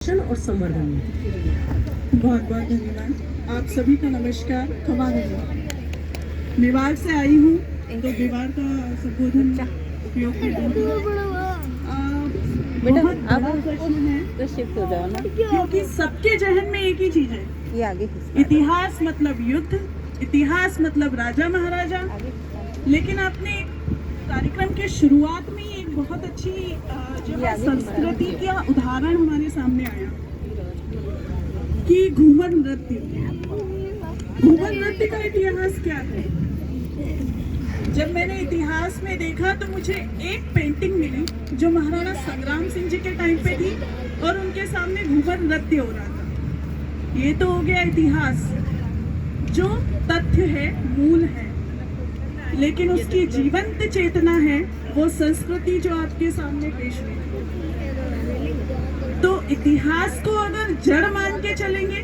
संरक्षण और संवर्धन में। बहुत बहुत धन्यवाद। आप सभी का नमस्कार। क्षमा करें, मेवाड़ से आई हूँ तो मेवाड़ का संबोधन उपयोग में लूंगी। बहुत बड़ा प्रश्न है तो शिफ्ट हो जाओ ना, क्योंकि सबके जहन में एक ही चीज है, ये आगे इतिहास मतलब युद्ध, इतिहास मतलब राजा महाराजा। लेकिन आपने कार्यक्रम के शुरुआत में ही एक बहुत अच्छी जो है संस्कृति का उदाहरण हमारे सामने आया कि घूमर नृत्य। घूमर नृत्य का इतिहास क्या है? जब मैंने इतिहास में देखा तो मुझे एक पेंटिंग मिली जो महाराणा संग्राम सिंह जी के टाइम पे थी और उनके सामने घूमर नृत्य हो रहा था। ये तो हो गया इतिहास, जो तथ्य है, मूल है। लेकिन उसकी जीवंत चेतना है वो संस्कृति जो आपके सामने पेश हुई। तो इतिहास को अगर जड़ मान के चलेंगे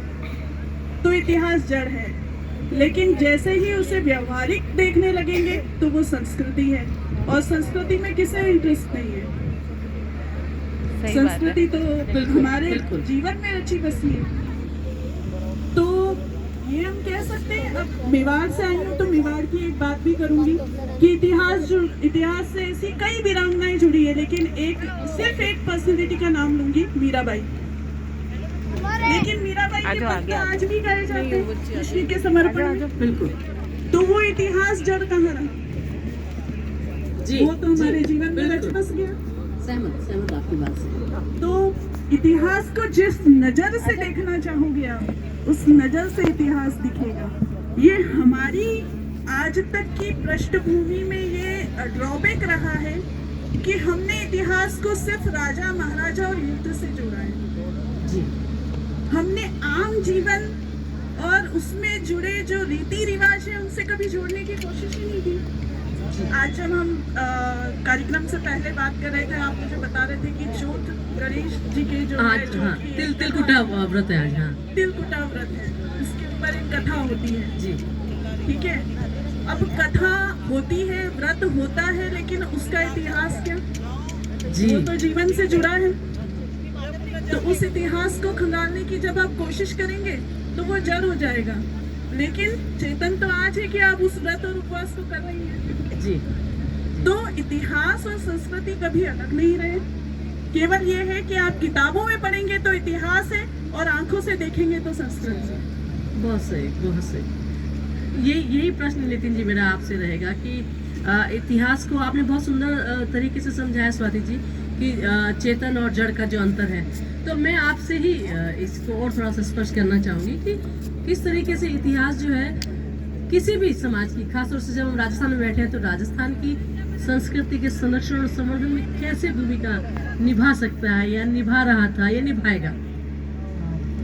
तो इतिहास जड़ है, लेकिन जैसे ही उसे व्यवहारिक देखने लगेंगे तो वो संस्कृति है। और संस्कृति में किसे इंटरेस्ट नहीं है? संस्कृति तो हमारे जीवन में रची बसी है। तो ये हम कह सकते हैं। अब मेवाड़ से आई हूँ तो मेवाड़ की एक बात भी करूंगी कि इतिहास से ऐसी कई वीरांगनाएं जुड़ी है, लेकिन सिर्फ एक पर्सनैलिटी का नाम लूंगी, मीराबाई। लेकिन मीराबाई के भक्त आज भी गाए जाते हैं कृष्ण के समर्पण में। बिल्कुल। तो वो इतिहास जड़ कहाँ रहा? वो तो हमारे जीवन में रच बस गया। सहमत आपकी बात से। तो इतिहास को जिस नजर से देखना चाहोगे आप, उस नजर से इतिहास दिखेगा। ये हमारी आज तक की पृष्ठभूमि में ये ड्रॉबैक रहा है कि हमने इतिहास को सिर्फ राजा महाराजा और युद्ध से जोड़ा है। जी। हमने आम जीवन और उसमें जुड़े जो रीति रिवाज है उनसे कभी जोड़ने की कोशिश ही नहीं की। आज जब हम कार्यक्रम से पहले बात कर रहे थे, आप मुझे बता रहे थे कि चौथ गणेश जी के जो आज हाँ, तिलकुटा व्रत है आज। हाँ, तिलकुटा व्रत है, इसके ऊपर एक कथा होती है। जी। ठीक है। अब कथा होती है, व्रत होता है, लेकिन उसका इतिहास क्या? जी। वो तो जीवन से जुड़ा है। तो उस इतिहास को खंगालने की जब आप कोशिश करेंगे तो वो जड़ हो जाएगा। लेकिन चेतन तो आज है कि आप उस व्रत और उपवास को कर रही हैं। जी। तो इतिहास और संस्कृति कभी अलग नहीं रहे। केवल ये है कि आप किताबों में पढ़ेंगे तो इतिहास है और आंखों से देखेंगे तो संस्कृति है। बहुत सही, बहुत सही। यही प्रश्न नितिन जी मेरा आपसे रहेगा कि इतिहास को आपने बहुत सुंदर तरीके से समझाया स्वाति जी कि चेतन और जड़ का जो अंतर है। तो मैं आपसे ही इसको और थोड़ा सा स्पष्ट करना चाहूंगी कि किस तरीके से इतिहास जो है किसी भी समाज की, खासतौर से जब हम राजस्थान में बैठे हैं तो राजस्थान की संस्कृति के संरक्षण और संवर्धन में कैसे भूमिका निभा सकता है या निभा रहा था या निभाएगा।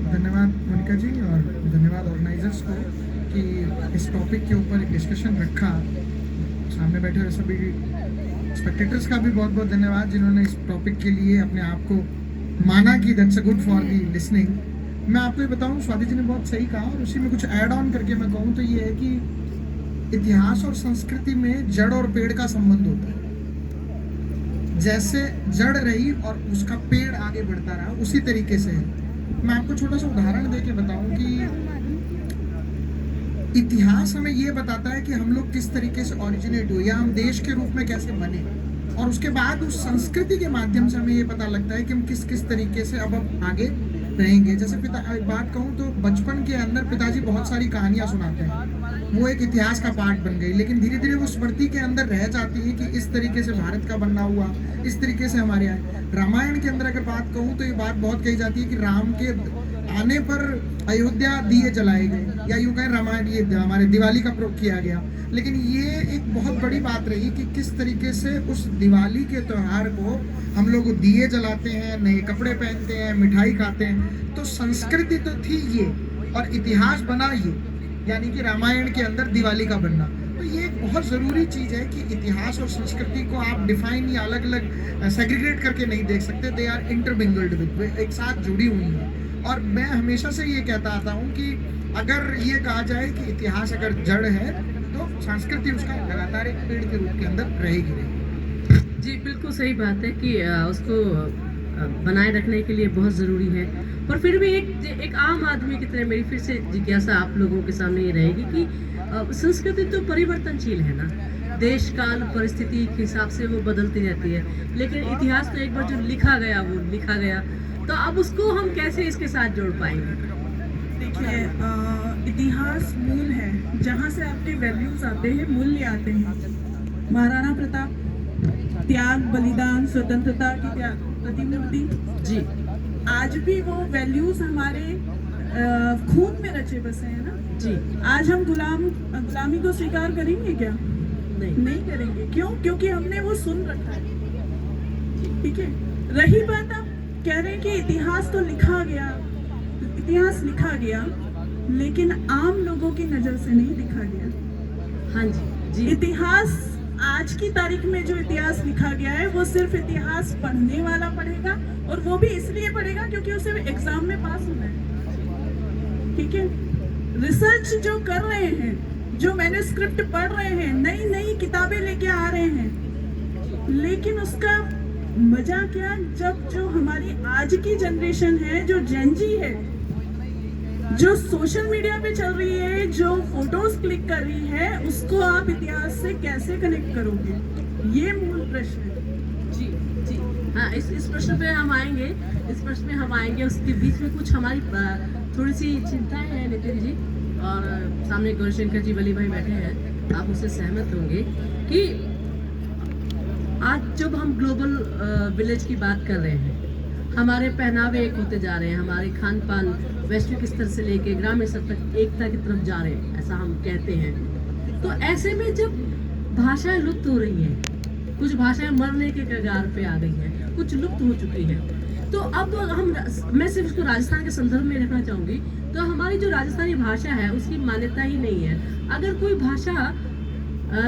धन्यवाद मोनिका जी और धन्यवाद ऑर्गेनाइजर्स को कि इस टॉपिक के ऊपर एक डिस्कशन रखा। सामने बैठे हुए सभी स्पेक्टेटर्स का भी बहुत बहुत धन्यवाद जिन्होंने इस टॉपिक के लिए अपने आप को माना कि that's a good for the listening. मैं आपको ये बताऊं, स्वाति जी ने बहुत सही कहा और उसी में कुछ ऐड ऑन करके मैं कहूँ तो ये है कि इतिहास और संस्कृति में जड़ और पेड़ का संबंध होता है। जैसे जड़ रही और उसका पेड़ आगे बढ़ता रहा, उसी तरीके से है। मैं आपको छोटा सा उदाहरण दे के बताऊं कि इतिहास हमें ये बताता है कि हम लोग किस तरीके से ओरिजिनेट हुए या हम देश के रूप में कैसे बने, और उसके बाद उस संस्कृति के माध्यम से हमें ये पता लगता है कि हम किस किस तरीके से अब आगे रहेंगे। जैसे बात कहूँ तो बचपन के अंदर पिताजी बहुत सारी कहानियां सुनाते हैं, वो एक इतिहास का पार्ट बन गई, लेकिन धीरे धीरे वो स्मृति के अंदर रह जाती है कि इस तरीके से भारत का बनना हुआ, इस तरीके से हमारे आए। रामायण के अंदर अगर बात कहूँ तो ये बात बहुत कही जाती है कि राम के आने पर अयोध्या दिए जलाए गए, या यूं कहें रामायण ये हमारे दिवाली का प्रयोग किया गया। लेकिन ये एक बहुत बड़ी बात रही कि किस तरीके से उस दिवाली के त्यौहार को हम लोग दिए जलाते हैं, नए कपड़े पहनते हैं, मिठाई खाते हैं। तो संस्कृति तो थी ये और इतिहास बना ये, यानी कि रामायण के अंदर दिवाली का बनना। तो ये एक बहुत ज़रूरी चीज़ है कि इतिहास और संस्कृति को आप डिफाइन या अलग अलग सेग्रीगेट करके नहीं देख सकते। दे आर इंटरमिंगल्ड विद, एक साथ जुड़ी हुई हैं। और मैं हमेशा से ये कहता आता हूँ कि अगर ये कहा जाए कि इतिहास अगर जड़ है तो संस्कृति उसका लगातार एक पेड़ के रूप के अंदर रहेगी। जी बिल्कुल सही बात है कि उसको बनाए रखने के लिए बहुत ज़रूरी है। पर फिर भी एक आम आदमी की तरह मेरी फिर से जिज्ञासा आप लोगों के सामने ये रहेगी कि संस्कृति तो परिवर्तनशील है ना, देश काल परिस्थिति के हिसाब से वो बदलती रहती है, लेकिन इतिहास तो एक बार जो लिखा गया वो लिखा गया, तो अब उसको हम कैसे इसके साथ जोड़ पाएंगे? देखिए, इतिहास मूल है जहाँ से आपके वैल्यूज आते हैं, मूल्य आते हैं। महाराणा प्रताप, त्याग, बलिदान, स्वतंत्रता की प्रतिमूर्ति जी। आज भी वो वैल्यूज हमारे खून में रचे बसे हैं ना जी। आज हम गुलामी को स्वीकार करेंगे क्या? नहीं करेंगे। क्यों? क्योंकि हमने वो सुन रखा है। ठीक है। रही बात, आप कह रहे हैं कि इतिहास तो लिखा गया, इतिहास लिखा गया, लेकिन आम लोगों की नजर से नहीं लिखा गया। हाँ जी जी। इतिहास, आज की तारीख में जो इतिहास लिखा गया है वो सिर्फ इतिहास पढ़ने वाला पढ़ेगा, और वो भी इसलिए पढ़ेगा क्योंकि उसे एग्जाम में पास होना है। ठीक है। रिसर्च जो कर रहे हैं, जो मैन्युस्क्रिप्ट पढ़ रहे हैं, नई नई किताबें लेके आ रहे हैं, लेकिन उसका मजा क्या जब जो हमारी आज की जनरेशन है, जो जेनजी है, जो सोशल मीडिया पे चल रही है, जो फोटोज क्लिक कर रही है, उसको आप इतिहास से कैसे कनेक्ट करोगे? ये मूल प्रश्न है। जी जी। हाँ, इस प्रश्न पे हम आएंगे, इस प्रश्न में हम आएंगे। उसके बीच में कुछ हमारी थोड़ी सी चिंताएं हैं नितिन जी, और सामने गौरीशंकर जी, वली भाई बैठे हैं, आप उससे सहमत होंगे कि आज जब हम ग्लोबल विलेज की बात कर रहे हैं, हमारे पहनावे एक होते जा रहे हैं, हमारे खान पान वैश्विक स्तर से लेके ग्रामीण स्तर तक एकता की तरफ जा रहे हैं, ऐसा हम कहते हैं। तो ऐसे में जब भाषाएं लुप्त हो रही हैं, कुछ भाषाएं मरने के कगार पे आ गई हैं, कुछ लुप्त हो चुकी हैं, तो अब मैं सिर्फ उसको राजस्थान के संदर्भ में रखना चाहूँगी, तो हमारी जो राजस्थानी भाषा है उसकी मान्यता ही नहीं है। अगर कोई भाषा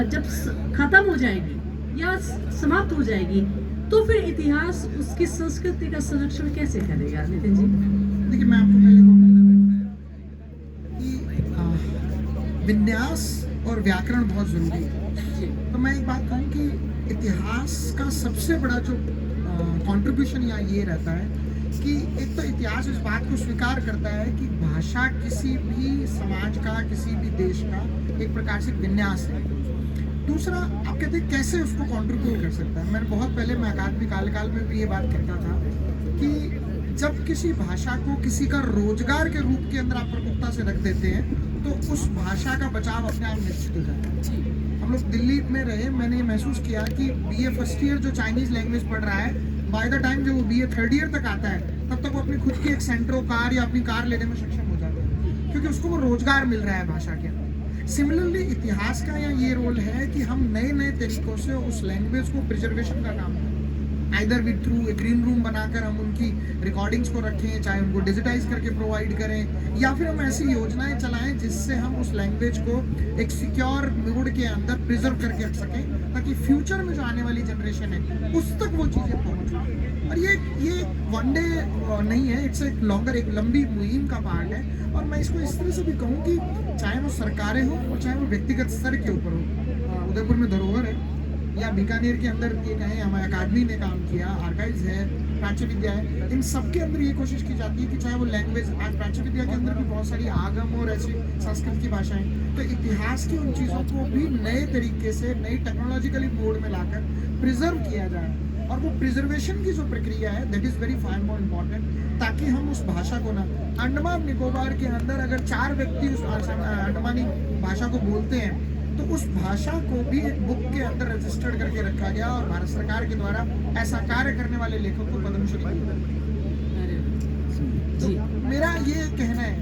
जब खत्म हो जाएगी या समाप्त हो जाएगी, तो फिर इतिहास उसकी संस्कृति का संरक्षण कैसे करेगा? नितिन जी। देखिए, मैं आपको पहले कि विन्यास और व्याकरण बहुत जरूरी है। तो मैं एक बात कहूँ कि इतिहास का सबसे बड़ा जो कंट्रीब्यूशन यहाँ ये रहता है कि एक तो इतिहास इस बात को स्वीकार करता है कि भाषा किसी भी समाज का, किसी भी देश का एक प्रकार से विन्यास है। दूसरा, आप कहते हैं कैसे उसको कंट्रीब्यूट कर सकता है। मैंने बहुत पहले, मैं अकादमिक काल में भी ये बात कहता था कि जब किसी भाषा को किसी का रोजगार के रूप के अंदर आप प्रमुखता से रख देते हैं, तो उस भाषा का बचाव अपने आप निश्चित हो जाता है। हम लोग दिल्ली में रहे, मैंने ये महसूस किया कि BA फर्स्ट ईयर जो चाइनीज लैंग्वेज पढ़ रहा है, बाय द टाइम जब वो BA थर्ड ईयर तक आता है, तब तक वो अपनी खुद की एक सेंट्रो कार या अपनी कार लेने में सक्षम हो जाता है, क्योंकि उसको वो रोजगार मिल रहा है भाषा के अंदर। सिमिलरली इतिहास का ये रोल है कि हम नए नए तरीकों से उस लैंग्वेज को प्रिजर्वेशन का काम करें, आइदर विद थ्रू एक ग्रीन रूम बनाकर हम उनकी रिकॉर्डिंग्स को रखें, चाहे उनको डिजिटाइज करके प्रोवाइड करें, या फिर हम ऐसी योजनाएं चलाएं जिससे हम उस लैंग्वेज को एक सिक्योर मोड के अंदर प्रिजर्व करके रख सकें, ताकि फ्यूचर में जो आने वाली जनरेशन है उस तक वो चीज़ें पहुँच। और ये वन डे नहीं है, इट्स एक लॉन्गर, एक लंबी मुहिम का पार्ट है। और मैं इसको इस तरह से भी कहूँ कि चाहे वो सरकारें हो और चाहे वो व्यक्तिगत स्तर के ऊपर हो, उदयपुर में धरोहर है, या बीकानेर के अंदर ये कहें हमारे अकादमी ने काम किया, आर्काइव्स है, प्राच्य विद्या है, इन सब के अंदर ये कोशिश की जाती है कि चाहे वो लैंग्वेज, आज प्राच्य विद्या के अंदर भी बहुत सारी आगम और ऐसी संस्कृत की भाषाएं, तो इतिहास की उन चीज़ों को भी नए तरीके से, नई टेक्नोलॉजिकली मोड में लाकर प्रिजर्व किया जाए। और वो प्रिजर्वेशन की जो प्रक्रिया है, that is very far more important, ताकि हम उस भाषा को ना, अंडमान निकोबार के अंदर अगर 4 व्यक्ति उस अंडमानी भाषा को बोलते हैं, तो उस भाषा को भी एक बुक के अंदर रजिस्टर्ड करके रखा गया, और भारत सरकार के द्वारा ऐसा कार्य करने वाले लेखक को पद्मश्री जी। मेरा ये कहना है,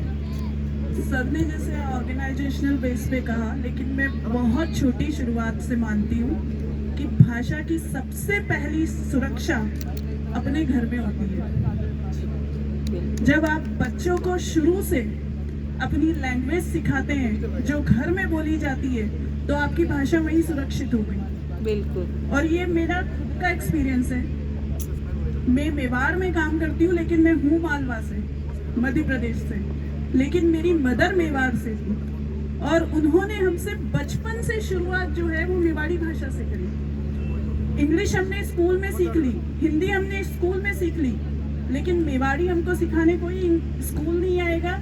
सर ने जैसे ऑर्गेनाइजेशनल बेस पे कहा, लेकिन मैं बहुत छोटी शुरुआत से मानती हूँ कि भाषा की सबसे पहली सुरक्षा अपने घर में होती है। जब आप बच्चों को शुरू से अपनी लैंग्वेज सिखाते हैं जो घर में बोली जाती है, तो आपकी भाषा वहीं सुरक्षित हो गई। बिल्कुल। और ये मेरा खुद का एक्सपीरियंस है। मैं मेवाड़ में काम करती हूँ, लेकिन मैं हूँ मालवा से, मध्य प्रदेश से, लेकिन मेरी मदर मेवाड़ से थी, और उन्होंने हमसे बचपन से शुरुआत जो है वो मेवाड़ी भाषा से करी। इंग्लिश हमने स्कूल में सीख ली, हिंदी हमने स्कूल में सीख ली, लेकिन मेवाड़ी हमको सिखाने कोई स्कूल नहीं आएगा,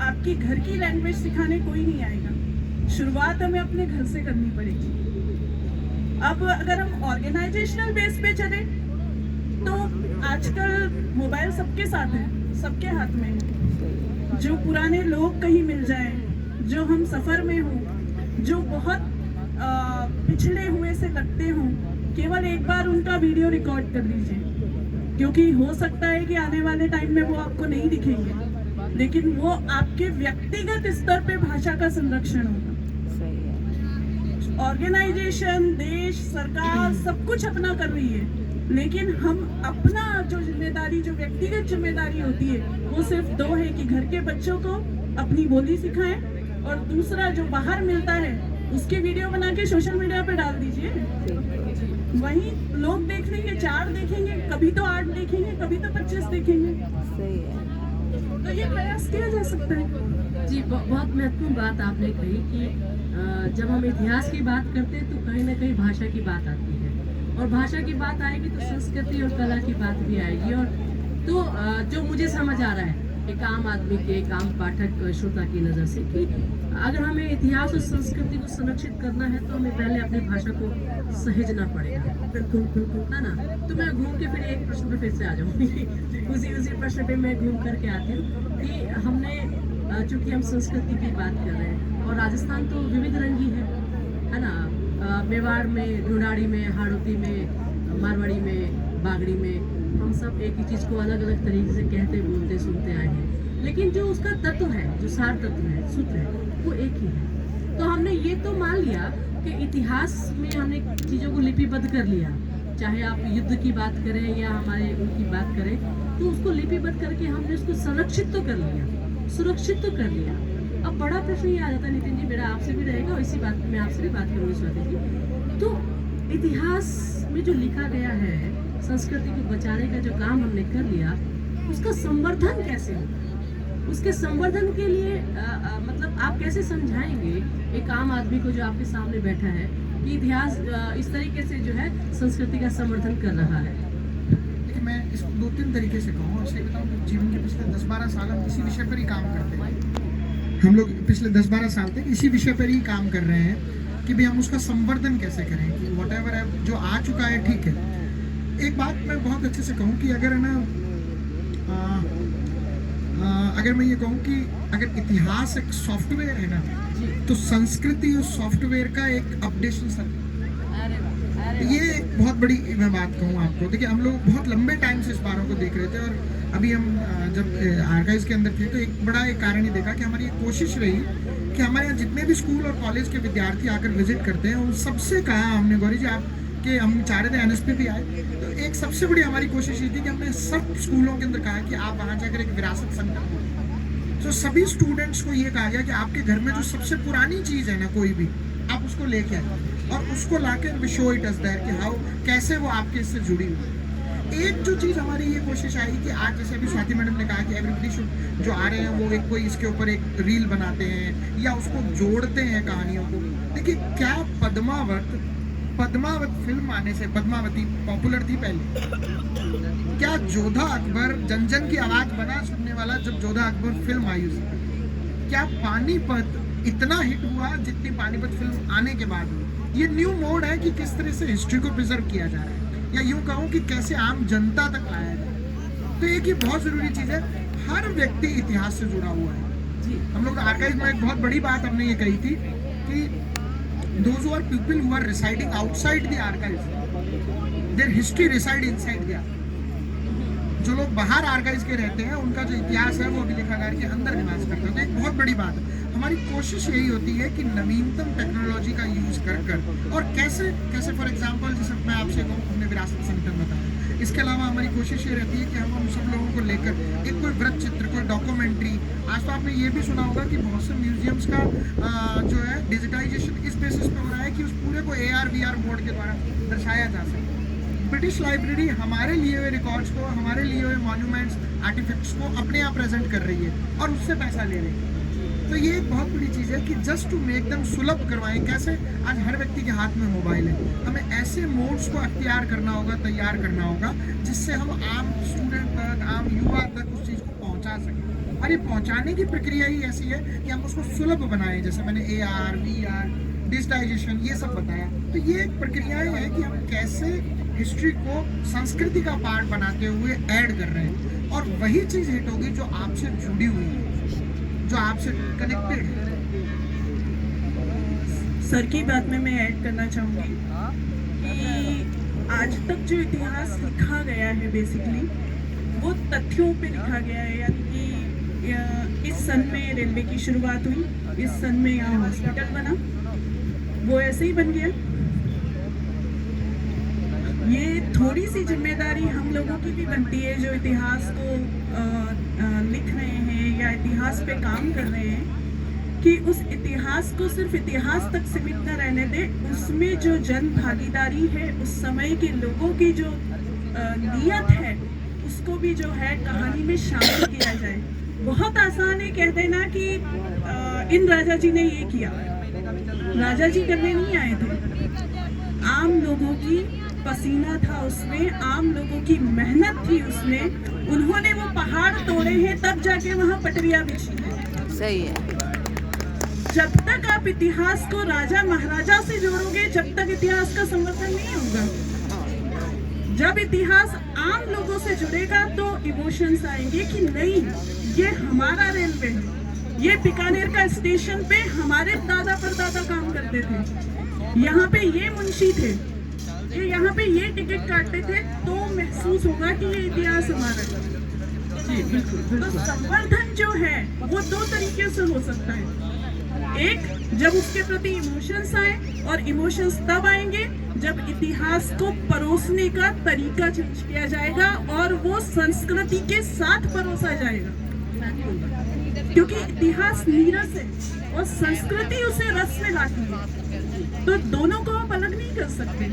आपकी घर की लैंग्वेज सिखाने कोई नहीं आएगा। शुरुआत हमें अपने घर से करनी पड़ेगी। अब अगर हम ऑर्गेनाइजेशनल बेस पे चले तो आजकल मोबाइल सबके साथ है, सबके हाथ में है। जो पुराने लोग कहीं मिल जाएं, जो हम सफ़र में हों, जो बहुत पिछड़े हुए से लगते हों, केवल एक बार उनका वीडियो रिकॉर्ड कर लीजिए, क्योंकि हो सकता है कि आने वाले टाइम में वो आपको नहीं दिखेंगे, लेकिन वो आपके व्यक्तिगत स्तर पे भाषा का संरक्षण होगा। ऑर्गेनाइजेशन, देश, सरकार सब कुछ अपना कर रही है, लेकिन हम अपना जो जिम्मेदारी, जो व्यक्तिगत जिम्मेदारी होती है, वो सिर्फ दो है कि घर के बच्चों को अपनी बोली सिखाएं, और दूसरा जो बाहर मिलता है उसके वीडियो बना के सोशल मीडिया पे डाल दीजिए। वहीं लोग देख लेंगे, 4 देखेंगे, कभी तो 8 देखेंगे, कभी तो 25 देखेंगे। तो ये प्रयास किया जा सकता है। जी, बहुत महत्वपूर्ण बात आपने कही कि जब हम इतिहास की बात करते हैं तो कहीं ना कहीं भाषा की बात आती है, और भाषा की बात आएगी तो संस्कृति और कला की बात भी आएगी। और तो जो मुझे समझ आ रहा है एक आम आदमी के, एक आम पाठक श्रोता की नज़र से, कि अगर हमें इतिहास और संस्कृति को संरक्षित करना है तो हमें पहले अपनी भाषा को सहेजना पड़ेगा। बिल्कुल बिल्कुल, है ना। तो मैं घूम के फिर एक प्रश्न पे फिर से आ जाऊँगी उसी प्रश्न पे मैं घूम करके आती हूँ कि हमने चूँकि हम संस्कृति की बात कर रहे हैं, और राजस्थान तो विविध रंगी है ना। मेवाड़ में, ढूंढाड़ी में, हाड़ौती में, मारवाड़ी में, बागड़ी में, हम सब एक ही चीज़ को अलग अलग तरीके से कहते, बोलते, सुनते आए हैं, लेकिन जो उसका तत्व है, जो सार तत्व है, सूत्र है, वो एक ही है। तो हमने ये तो मान लिया कि इतिहास में हमने चीज़ों को लिपिबद्ध कर लिया, चाहे आप युद्ध की बात करें या हमारे उनकी बात करें, तो उसको लिपिबद्ध करके हमने उसको संरक्षित तो कर लिया, सुरक्षित तो कर लिया। अब बड़ा प्रश्न ये आ जाता है नितिन जी, मेरा आपसे भी रहेगा और इसी बात में आपसे भी बात करूँगी स्वाति जी। तो इतिहास में जो लिखा गया है, संस्कृति को बचाने का जो काम हमने कर लिया, उसका संवर्धन कैसे हो? उसके संवर्धन के लिए मतलब आप कैसे समझाएंगे एक आम आदमी को जो आपके सामने बैठा है कि इतिहास इस तरीके से जो है संस्कृति का संवर्धन कर रहा है? देखिए, मैं इसको 2-3 तरीके से कहूँ। इसलिए बताऊँ कि जीवन के पिछले 10-12 साल हम इसी विषय पर ही काम करते हैं। हम लोग पिछले 10-12 साल तक इसी विषय पर ही काम कर रहे हैं कि भाई हम उसका संवर्धन कैसे करें, कि व्हाटएवर है जो आ चुका है ठीक है। एक बात मैं बहुत अच्छे से कहूँ कि अगर है ना, अगर मैं ये कहूँ कि अगर इतिहास एक सॉफ्टवेयर है ना, तो संस्कृति उस सॉफ्टवेयर का एक अपडेशन सर्वर। ये एक बहुत बड़ी मैं बात कहूँ आपको। देखिए, हम लोग बहुत लंबे टाइम से इस बारों को देख रहे थे, और अभी हम जब आर्काइव्स के अंदर थे तो एक बड़ा एक कारण ये देखा कि हमारी एक कोशिश रही कि हमारे यहाँ जितने भी स्कूल और कॉलेज के विद्यार्थी आकर विजिट करते हैं, उन सबसे कहा हमने, गौरी जी आप कि हम चाह रहे थे एनएसपी भी आए, तो एक सबसे बड़ी हमारी कोशिश ये थी कि हमने सब स्कूलों के अंदर कहा कि आप वहाँ जाकर एक विरासत संगठन करें। तो सभी स्टूडेंट्स को ये कहा गया कि आपके घर में जो सबसे पुरानी चीज़ है ना, कोई भी, आप उसको लेके आए और उसको लाकर शो इट अस देयर कि हाउ कैसे वो आपके इससे जुड़ी हुई। एक जो चीज़ हमारी ये कोशिश आई कि आज जैसे अभी स्वाति मैडम ने कहा कि एवरीबडी शुड, जो आ रहे हैं वो एक कोई इसके ऊपर एक रील बनाते हैं या उसको जोड़ते हैं कहानियों को। देखिए, क्या पद्मावत फिल्म आने से, पद्मावती पॉपुलर थी पहले, क्या जोधा अकबर जन जन की आवाज बना सुनने वाला जब जोधा अकबर फिल्म आई उसकी, क्या पानीपत इतना हिट हुआ जितनी पानीपत फिल्म आने के बाद हुई? ये न्यू मोड है कि किस तरह से हिस्ट्री को प्रिजर्व किया जा रहा है, या यूं कहूँ कि कैसे आम जनता तक लाया जाए। तो एक ये बहुत जरूरी चीज है, हर व्यक्ति इतिहास से जुड़ा हुआ है। हम लोग आर्काइव में एक बहुत बड़ी बात हमने ये कही थी कि those who are people who are residing outside the archives, their history reside inside there. जो लोग बाहर आर्काइव्स के रहते हैं उनका जो इतिहास है वो अभिलेखागार के अंदर निवास करते हैं। तो एक बहुत बड़ी बात है, हमारी कोशिश यही होती है कि नवीनतम टेक्नोलॉजी का यूज कर और कैसे फॉर एग्जांपल जैसे मैं आपसे कहूँ, हमने विरासत संगठन बताया, इसके अलावा हमारी कोशिश ये रहती है कि हम सब लोगों को लेकर एक कोई वृत्त चित्र, कोई डॉक्यूमेंट्री। आज तो आपने ये भी सुना होगा कि बहुत से म्यूजियम्स का जो है डिजिटाइजेशन इस बेसिस पे हो रहा है कि उस पूरे को AR VR मोड के द्वारा दर्शाया जा सके। ब्रिटिश लाइब्रेरी हमारे लिए हुए रिकॉर्ड्स को, हमारे लिए हुए मॉन्यूमेंट्स, आर्टिफैक्ट्स को अपने यहाँ प्रेजेंट कर रही है और उससे पैसा ले रही है। तो ये एक बहुत बड़ी चीज़ है कि जस्ट टू मेक दम सुलभ करवाएं। कैसे? आज हर व्यक्ति के हाथ में मोबाइल है, हमें ऐसे मोड्स को अख्तियार करना होगा, तैयार करना होगा, जिससे हम आम स्टूडेंट तक, आम युवा तक उस चीज़ को पहुंचा सकें। और ये पहुंचाने की प्रक्रिया ही ऐसी है कि हम उसको सुलभ बनाएं। जैसे मैंने AR, VR, डिजिटाइजेशन ये सब बताया, तो ये एक प्रक्रियाएं हैं कि हम कैसे हिस्ट्री को संस्कृति का पार्ट बनाते हुए ऐड कर रहे हैं, और वही चीज़ हिट होगी जो आपसे जुड़ी हुई है, जो आपसे कनेक्टेड है। सर की बात में मैं ऐड करना चाहूँगी कि आज तक जो इतिहास लिखा गया है बेसिकली वो तथ्यों पे लिखा गया है। यानी कि इस सन में रेलवे की शुरुआत हुई, इस सन में यहाँ हॉस्पिटल बना, वो ऐसे ही बन गया। ये थोड़ी सी जिम्मेदारी हम लोगों की भी बनती है जो इतिहास को लिख रहे हैं या इतिहास पे काम कर रहे हैं, कि उस इतिहास को सिर्फ इतिहास तक सीमित न रहने दें, उसमें जो जन भागीदारी है, उस समय के लोगों की जो नियत है, उसको भी जो है कहानी में शामिल किया जाए। बहुत आसान है कह देना कि इन राजा जी ने ये किया। राजा जी करने नहीं आए थे, आम लोगों की पसीना था उसमें, आम लोगों की मेहनत थी उसमें। उन्होंने वो पहाड़ तोड़े हैं, तब जाके वहाँ पटरियां बिछी हैं। सही है। जब तक आप इतिहास को राजा महाराजा से जोड़ोगे, जब तक इतिहास का समर्थन नहीं होगा। जब इतिहास आम लोगों से जुड़ेगा तो इमोशंस आएंगे कि नहीं, ये हमारा रेलवे है, ये बीकानेर का स्टेशन पे हमारे दादा परदादा काम करते थे, यहाँ पे ये मुंशी थे, ये यहाँ पे ये टिकट काटते थे, तो महसूस होगा कि ये इतिहास हमारा है। जी बिल्कुल। तो संवर्धन जो है वो दो तरीके से हो सकता है। एक, जब उसके प्रति इमोशंस आए, और इमोशंस तब आएंगे जब इतिहास को परोसने का तरीका चेंज किया जाएगा और वो संस्कृति के साथ परोसा जाएगा। क्योंकि इतिहास नीरस है और संस्कृति उसे रस में लाती है, तो दोनों को आप अलग नहीं कर सकते।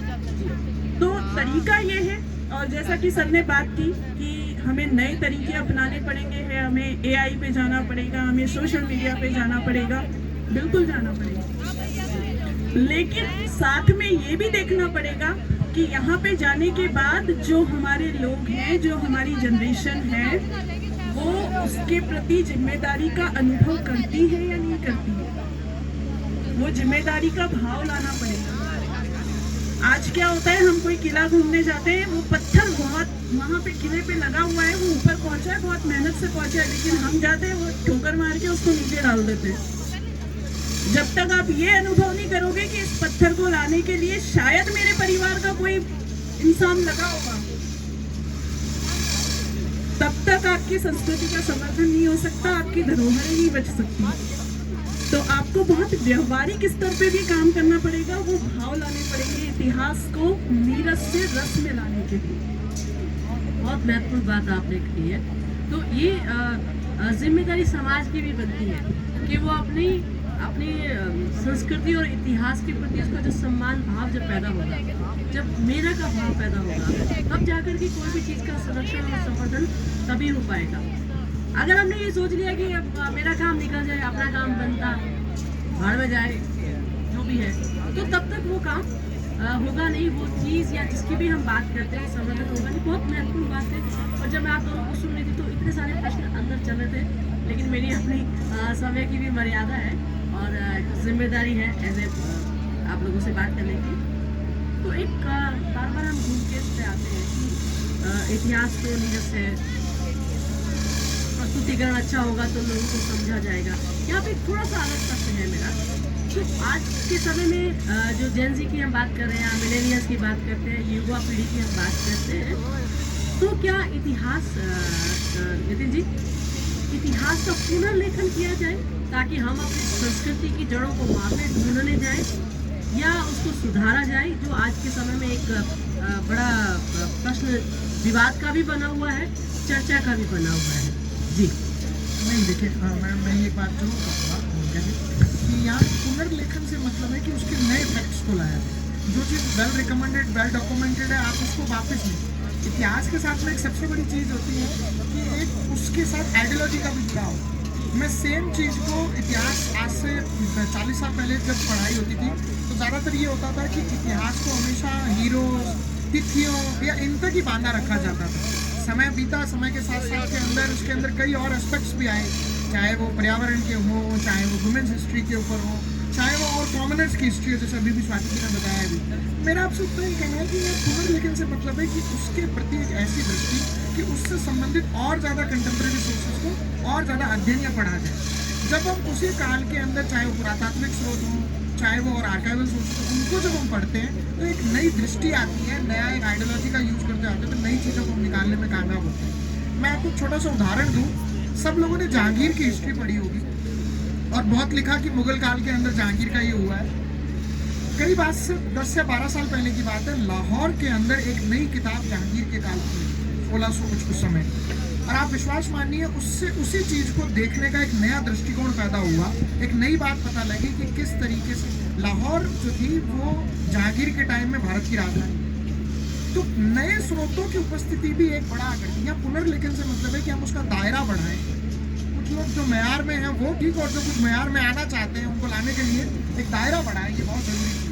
तो तरीका ये है, और जैसा कि सर ने बात की कि हमें नए तरीके अपनाने पड़ेंगे, है हमें AI पे जाना पड़ेगा, हमें सोशल मीडिया पे जाना पड़ेगा, बिल्कुल जाना पड़ेगा। लेकिन साथ में ये भी देखना पड़ेगा कि यहाँ पे जाने के बाद जो हमारे लोग हैं, जो हमारी जनरेशन है, वो उसके प्रति जिम्मेदारी का अनुभव करती है या नहीं करती है। वो जिम्मेदारी का भाव लाना पड़ेगा। आज क्या होता है, हम कोई किला घूमने जाते हैं, वो पत्थर बहुत वहाँ पे किले पे लगा हुआ है, वो ऊपर पहुँचा है, बहुत मेहनत से पहुँचा है, लेकिन हम जाते हैं वो ठोकर मार के उसको नीचे डाल देते हैं। जब तक आप ये अनुभव नहीं करोगे कि इस पत्थर को लाने के लिए शायद मेरे परिवार का कोई इंसान लगा होगा, तब तक आपकी संस्कृति का समर्थन नहीं हो सकता, आपकी धरोहरें नहीं बच सकती। तो आपको बहुत व्यवहारिक स्तर पे भी काम करना पड़ेगा, वो भाव लाने पड़ेंगे इतिहास को नीरस से रस में लाने के लिए। बहुत महत्वपूर्ण बात आपने कही है। तो ये जिम्मेदारी समाज की भी बनती है कि वो अपनी संस्कृति और इतिहास के प्रति उसका जो सम्मान भाव जब पैदा होगा, जब मेरा का भाव पैदा होगा, तब जाकर के कोई भी चीज़ का संरक्षण और संवर्धन तभी हो पाएगा। अगर हमने ये सोच लिया कि अब मेरा काम निकल जाए, अपना काम बनता भाड़ में जाए, जो भी है, तो तब तक वो काम होगा नहीं, वो चीज़ या जिसकी भी हम बात करते हैं संवर्धन होगा नहीं। बहुत महत्वपूर्ण बात है। और जब मैं आप दोनों को सुन रही थी तो इतने सारे प्रश्न अंदर चल रहे थे, लेकिन मेरी अपनी समय की भी मर्यादा है और जिम्मेदारी है एज ए आप लोगों से बात करने की। तो एक बार बार हम घूम के इस पे आते हैं कि इतिहास को नीरस है, प्रस्तुतिकरण अच्छा होगा तो लोगों को समझा जाएगा। यहाँ पे थोड़ा सा अलग प्रश्न है मेरा। तो आज के समय में जो जेन ज़ी की हम बात कर रहे हैं, मिलेनियल्स की बात करते हैं, युवा पीढ़ी की हम बात करते हैं, तो क्या इतिहास नितिन जी, इतिहास का पुनर्लेखन किया जाए ताकि हम अपनी संस्कृति की जड़ों को वापस ढूंढने जाएं, या उसको सुधारा जाए, जो आज के समय में एक बड़ा प्रश्न विवाद का भी बना हुआ है, चर्चा का भी बना हुआ है। जी नहीं, देखिए मैं ये बात जरूर कहूँगा कि यहाँ पुनर्लेखन से मतलब है कि उसके नए फैक्ट्स को लाया जाए। जो चीज़ वेल रिकमेंडेड, वेल डॉक्यूमेंटेड है, आप उसको वापस नहीं। इतिहास के साथ में एक सबसे बड़ी चीज़ होती है कि एक उसके साथ आइडियोलॉजी का भी जुड़ाव। मैं सेम चीज़ को इतिहास आज से 40 साल पहले जब पढ़ाई होती थी तो ज़्यादातर ये होता था कि इतिहास को हमेशा हीरो, तिथियों या इन तक ही बांधा रखा जाता था। समय बीता, समय के साथ साथ के अंदर उसके अंदर कई और एस्पेक्ट्स भी आए, चाहे वो पर्यावरण के हों, चाहे वो वुमेन्स हिस्ट्री के ऊपर हो, चाहे वो और कॉमनर्स की हिस्ट्री हो, जैसे अभी भी स्वाति जी ने बताया अभी। मेरा आपसे उतना ही कहना है कि ये पुनर्लेखन से मतलब है कि उसके प्रति एक ऐसी दृष्टि कि उससे संबंधित और ज़्यादा कंटेम्प्रेरी सोर्सेस को और ज़्यादा अध्ययन या पढ़ा जाए। जब हम उसी काल के अंदर, चाहे वो पुरातात्विक स्रोत हों, चाहे वो और आर्काइवल सोर्स हो, उनको जब हम पढ़ते हैं तो एक नई दृष्टि आती है, नया एक आइडियोलॉजी का यूज करते आते हैं, तो नई चीज़ों को हम निकालने में कामयाब होते हैं। मैं आपको छोटा सा उदाहरण दूँ, सब लोगों ने जहांगीर की हिस्ट्री पढ़ी होगी और बहुत लिखा कि मुगल काल के अंदर जहांगीर का ये हुआ है। करीब आज से 10 से 12 साल पहले की बात है, लाहौर के अंदर एक नई किताब जहांगीर के काल की, 1600 कुछ समय, और आप विश्वास मानिए उससे उसी चीज़ को देखने का एक नया दृष्टिकोण पैदा हुआ। एक नई बात पता लगी कि किस तरीके से लाहौर जो थी वो जहांगीर के टाइम में भारत की राजधानी। तो नए स्रोतों की उपस्थिति भी एक बड़ा करती है। पुनर्लेखन से मतलब है कि हम उसका दायरा बढ़ाएं। कुछ लोग जो म्यार में हैं वो ठीक, और जो कुछ म्यार में आना चाहते हैं उनको लाने के लिए एक दायरा बढ़ाएं, ये बहुत ज़रूरी है।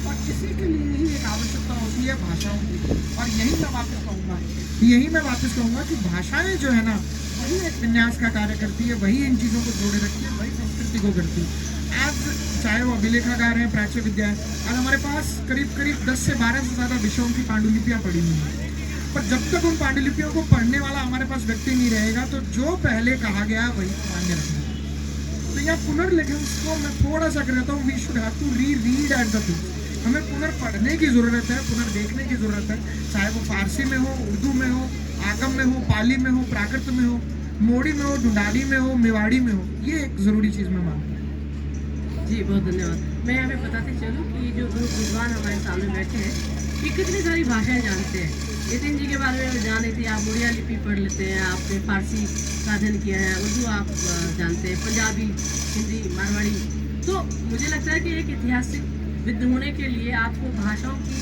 और इसी के लिए ही एक आवश्यकता होती है भाषाओं की। और यही मैं वापस कहूँगा कि भाषाएं जो है ना, वही एक विन्यास का कार्य करती है, वही इन चीज़ों को जोड़े रखती है, वही संस्कृति को करती है। आज चाहे वो अभिलेखागार हैं, प्राच्य विद्या है, आज हमारे पास करीब 10 से 12 से ज़्यादा विषयों की पांडुलिपियाँ पड़ी हुई हैं। पर जब तक उन पांडुलिपियों को पढ़ने वाला हमारे पास व्यक्ति नहीं रहेगा तो जो पहले कहा गया वही मान्य रखना। तो यहाँ पुनर्लेखन को मैं थोड़ा सा कहता हूँ, we should have to read at the things. हमें पुनर्पढ़ने की ज़रूरत है, पुनर्देखने की ज़रूरत है, चाहे वो फारसी में हो, उर्दू में हो, आगम में हो, पाली में हो, प्राकृत में हो, मोड़ी में हो, ढूंढाड़ी में हो, मेवाड़ी में हो। ये एक ज़रूरी चीज़ मैं मानता हूँ। जी बहुत धन्यवाद। मैं यहाँ पे बताते चलूँ कि जो दो विद्वान हमारे सामने बैठे हैं ये कितनी सारी भाषाएं जानते हैं। नितिन जी के बारे में जान रही थी, आप उड़िया लिपि पढ़ लेते हैं, आपने फारसी का अध्ययन किया है, उर्दू आप जानते हैं, पंजाबी, हिंदी, मारवाड़ी। तो मुझे लगता है कि एक ऐतिहासिक विद होने के लिए आपको भाषाओं की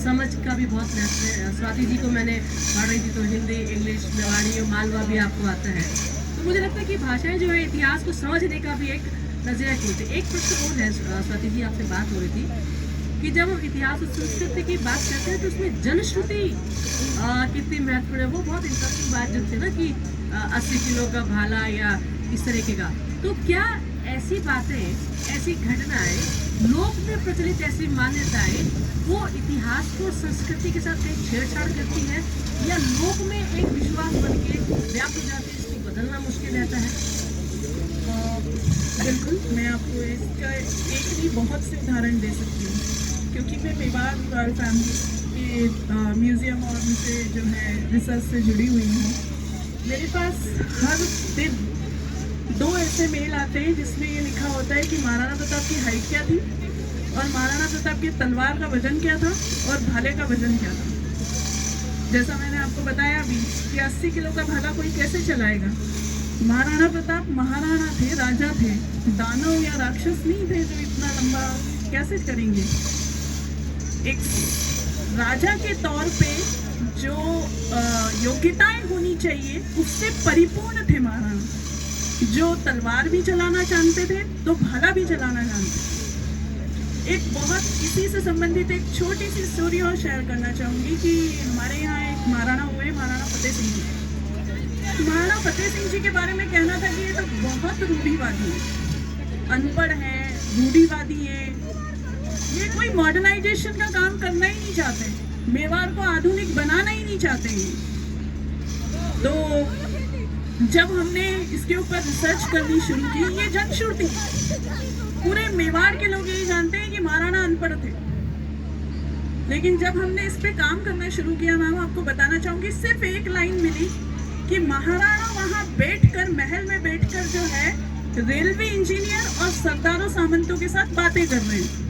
समझ का भी बहुत महत्व है। स्वाति जी को मैंने पढ़ रही थी तो हिंदी, इंग्लिश, मेवाड़ी और मालवा भी आपको आता है। तो मुझे लगता है कि भाषाएं जो है इतिहास को समझने का भी एक नजरिया खोलते। एक प्रश्न और है, स्वाति जी आपसे बात हो रही थी कि जब हम इतिहास और संस्कृति की बात करते हैं तो उसमें जनश्रुति कितनी महत्वपूर्ण है। वो बहुत इंटरेस्टिंग बात जब थी ना कि 80 किलो का भाला या इस तरीके का। तो क्या ऐसी बातें, ऐसी घटनाएं, लोक में प्रचलित ऐसी मान्यताएं वो इतिहास को संस्कृति के साथ एक छेड़छाड़ करती है या लोक में एक विश्वास बन के व्याप्त हो जाती है, इसको बदलना मुश्किल रहता है? बिल्कुल, मैं आपको इसका एक भी बहुत से उदाहरण दे सकती हूँ, क्योंकि मैं मेवाड़ रॉयल फैमिली के म्यूज़ियम और उनसे जो है रिसर्च से जुड़ी हुई हूँ। मेरे पास हर दिन 2 ऐसे मेल आते हैं जिसमें ये लिखा होता है कि महाराणा प्रताप की हाइट क्या थी और महाराणा प्रताप की तलवार का वजन क्या था और भाले का वजन क्या था। जैसा मैंने आपको बताया अभी कि 80 किलो का भाला कोई कैसे चलाएगा। महाराणा प्रताप महाराणा थे, राजा थे, दानव या राक्षस नहीं थे जो इतना लंबा कैसे करेंगे। एक राजा के तौर पे जो योग्यताएं होनी चाहिए उससे परिपूर्ण थे महाराणा। जो तलवार भी चलाना जानते थे तो भाला भी चलाना जानते थे। एक बहुत इसी से संबंधित एक छोटी सी स्टोरी और शेयर करना चाहूँगी कि हमारे यहाँ एक महाराणा हुए, महाराणा फतेह सिंह जी। महाराणा फतेह सिंह जी के बारे में कहना था कि ये तो बहुत रूढ़िवादी है, अनपढ़ है, रूढ़िवादी है, ये कोई मॉडर्नाइजेशन का काम करना ही नहीं चाहते, मेवाड़ को आधुनिक बनाना ही नहीं चाहते। तो जब हमने इसके ऊपर रिसर्च करनी शुरू की, ये जनश्रुति, पूरे मेवाड़ के लोग यही जानते हैं कि महाराणा अनपढ़ थे। लेकिन जब हमने इस पे काम करना शुरू किया, मैं आपको बताना चाहूंगी, सिर्फ एक लाइन मिली कि महाराणा वहां बैठकर, महल में बैठकर जो है रेलवे इंजीनियर और सरदारों सामंतों के साथ बातें कर रहे हैं।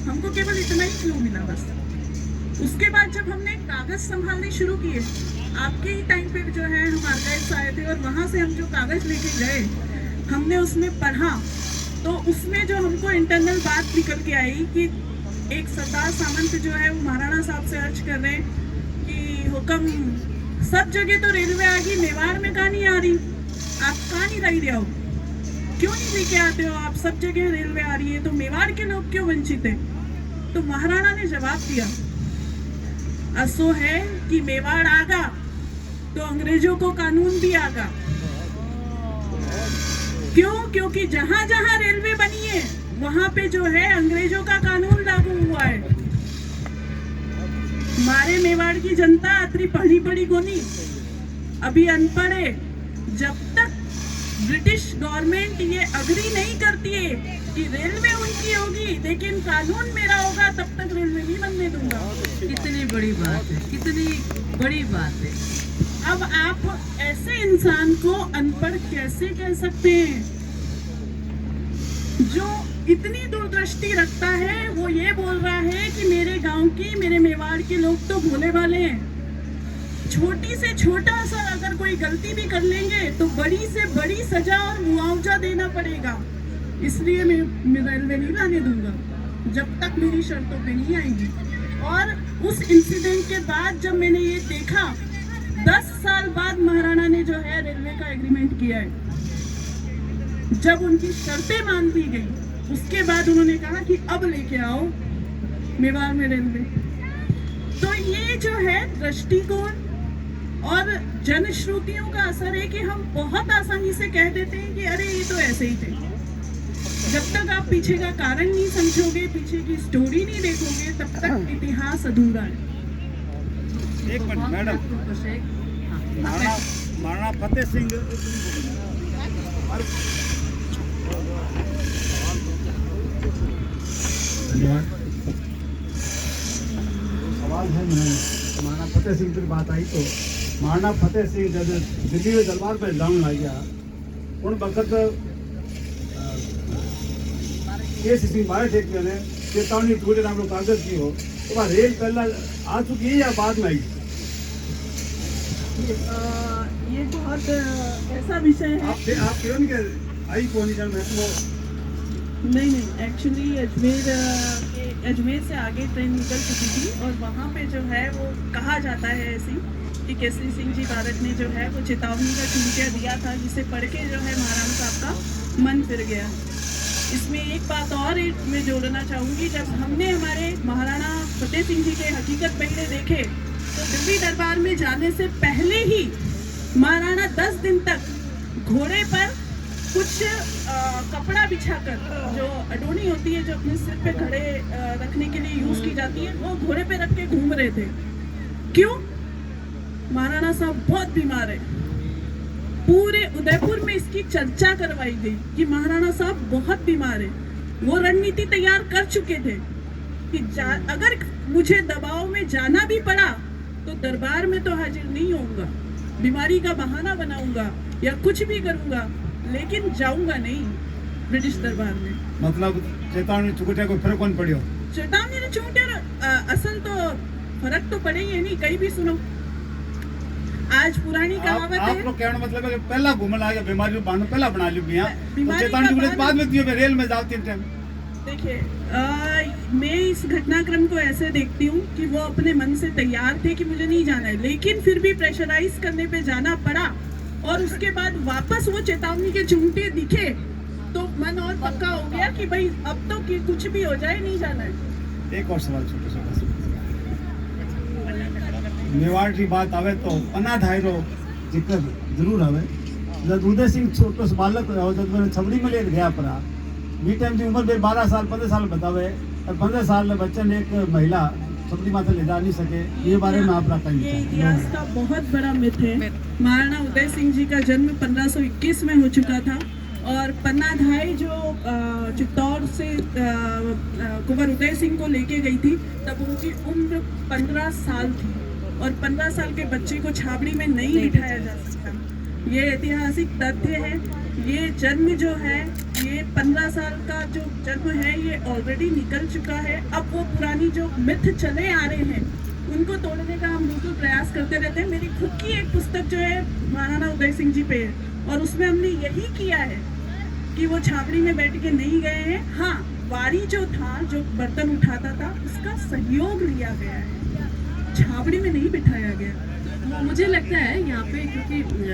हमको केवल इतना ही क्लू मिला बस। उसके बाद जब हमने कागज संभालने शुरू किए, आपके ही टाइम पे जो है हम आर्काइव्स आए थे और वहाँ से हम जो कागज लेके गए, हमने उसमें पढ़ा तो उसमें जो हमको इंटरनल बात निकल के आई कि एक सरदार सामंत जो है वो महाराणा साहब से अर्ज कर रहे हैं कि हुक्म, सब जगह तो रेलवे आ गई, मेवाड़ में कहाँ नहीं आ रही। आप कहाँ नहीं लाई रहे हो, क्यों नहीं लेके आते हो, आप सब जगह रेलवे आ रही है, तो मेवाड़ के लोग क्यों वंचित है? तो महाराणा ने जवाब दिया, असो है कि मेवाड़ आगा तो अंग्रेजों को कानून भी आगा। क्यों? क्योंकि जहां जहां रेलवे बनी है वहां पे जो है अंग्रेजों का कानून लागू हुआ है। हमारे मेवाड़ की जनता अतरी पढ़ी पढ़ी कोनी, अभी अनपढ़ है। जब तक ब्रिटिश गवर्नमेंट ये अग्री नहीं करती है कि रेलवे उनकी होगी लेकिन कानून मेरा होगा, तब तक रेलवे नहीं बनने दूंगा। कितनी बड़ी बात है, कितनी बड़ी बात है। अब आप ऐसे इंसान को अनपढ़ कैसे कह सकते हैं? जो इतनी दूरदृष्टि रखता है वो ये बोल रहा है कि मेरे गांव की, मेरे मेवाड़ के लोग तो भोले भाले हैं, छोटी से छोटा सा अगर कोई गलती भी कर लेंगे तो बड़ी से बड़ी सजा और मुआवजा देना पड़ेगा, इसलिए मैं रेलवे नहीं लाने दूंगा जब तक मेरी शर्तों पे नहीं आएंगी। और उस इंसिडेंट के बाद जब मैंने ये देखा, 10 साल बाद महाराणा ने जो है रेलवे का एग्रीमेंट किया है। जब उनकी शर्तें मान ली गई उसके बाद उन्होंने कहा कि अब लेके आओ मेवाड़ में रेलवे। तो ये जो है दृष्टिकोण और जनश्रुतियों का असर है कि हम बहुत आसानी से कह देते हैं कि अरे ये तो ऐसे ही थे। जब तक आप पीछे का कारण नहीं समझोगे, पीछे की स्टोरी नहीं देखोगे, तब तक इतिहास अधूरा है। एक मिनट मैडम, महाराणा फतेह सिंह धन्यवाद। सवाल है महाराणा फतेह सिंह की बात आई तो महाराणा फतेह सिंह जब दिल्ली में दरबार पर जाने लग गया उन वक्त केस सिंह मारे थे ने चेतावनी टूटे नाम कागज की हो तो वह रेल पहला आ चुकी है या बाद में आई? ये बहुत ऐसा विषय है। आप क्यों नहीं कह आई कौन नहीं जान नहीं, एक्चुअली अजमेर से आगे ट्रेन निकल चुकी थी और वहाँ पे जो है वो कहा जाता है ऐसी कि केसरी सिंह जी भारत ने जो है वो चेतावनी का चुनकिया दिया था, जिसे पढ़ के जो है महाराणा साहब का मन फिर गया। इसमें एक बात और मैं जोड़ना चाहूँगी, जब हमने हमारे महाराणा फतेह सिंह जी के हकीकत पहले देखे तो दिल्ली दरबार में जाने से पहले ही महाराणा 10 दिन तक घोड़े पर कुछ कपड़ा बिछाकर, जो अडोनी होती है जो अपने सिर पे खड़े रखने के लिए यूज की जाती है, वो घोड़े पे रख के घूम रहे थे। क्यों? महाराणा साहब बहुत बीमार है। पूरे उदयपुर में इसकी चर्चा करवाई गई कि महाराणा साहब बहुत बीमार है। वो रणनीति तैयार कर चुके थे कि अगर मुझे दबाव में जाना भी पड़ा तो दरबार में तो हाजिर नहीं होऊंगा, बीमारी का बहाना बनाऊंगा या कुछ भी करूंगा, लेकिन जाऊंगा नहीं ब्रिटिश दरबार में। मतलब चेतावनी चुकटे को फर्क कौन पड़ियो? चेतावनी ने चुकटे असल तो फर्क तो पड़े ही नहीं। कहीं भी सुनो, आज पुरानी कहावत है, आप लोग कहना मतलब है कि पहला घूमने आ गया, बीमारी को बहाना पहला बना लियो बिया, तो चेतावनी का चुकटे बाद में दियो रेल में जाओ 3 टाइम। देखिए, मैं इस घटनाक्रम को ऐसे देखती हूँ कि वो अपने मन से तैयार थे कि मुझे नहीं जाना है, लेकिन फिर भी प्रेशराइज करने पे जाना पड़ा और उसके बाद वापस वो चेतावनी के चुंगटे दिखे तो मन और पक्का हो गया कि भाई अब तो कुछ भी हो जाए, नहीं जाना है। एक और सवाल छोटा सा, मेवाड़ की बात आवे तो अनाधायरो जिक्र जरूर आवे। जब उदय सिंह छोटो से बालक हो जब मैंने छबड़ी में ले गया पड़ा बी टाइम की उम्र 12 साल 15 साल बतावे और 15 साल में बच्चे ने एक महिला छबड़ी माथे ले जा नहीं सके, ये बारे में आप ये इतिहास का बहुत बड़ा मिथ है। महाराणा उदय सिंह जी का जन्म 1521 में हो चुका था और पन्नाधाई जो चित्तौड़ से कुंवर उदय सिंह को लेके गई थी तब उनकी उम्र 15 साल थी और 15 साल के बच्चे को छाबड़ी में नहीं बिठाया जा सकता। ये ऐतिहासिक तथ्य है। ये जन्म जो है, ये 15 साल का जो जन्म है ये ऑलरेडी निकल चुका है। अब वो पुरानी जो मिथ चले आ रहे हैं उनको तोड़ने का हम बिल्कुल प्रयास करते रहते हैं। मेरी खुद की एक पुस्तक जो है महाराणा उदय सिंह जी पे है और उसमें हमने यही किया है कि वो छाबड़ी में बैठ के नहीं गए हैं। हाँ, वारी जो था, जो बर्तन उठाता था, उसका सहयोग लिया गया है, छाबड़ी में नहीं बिठाया गया। मुझे लगता है यहाँ पे क्योंकि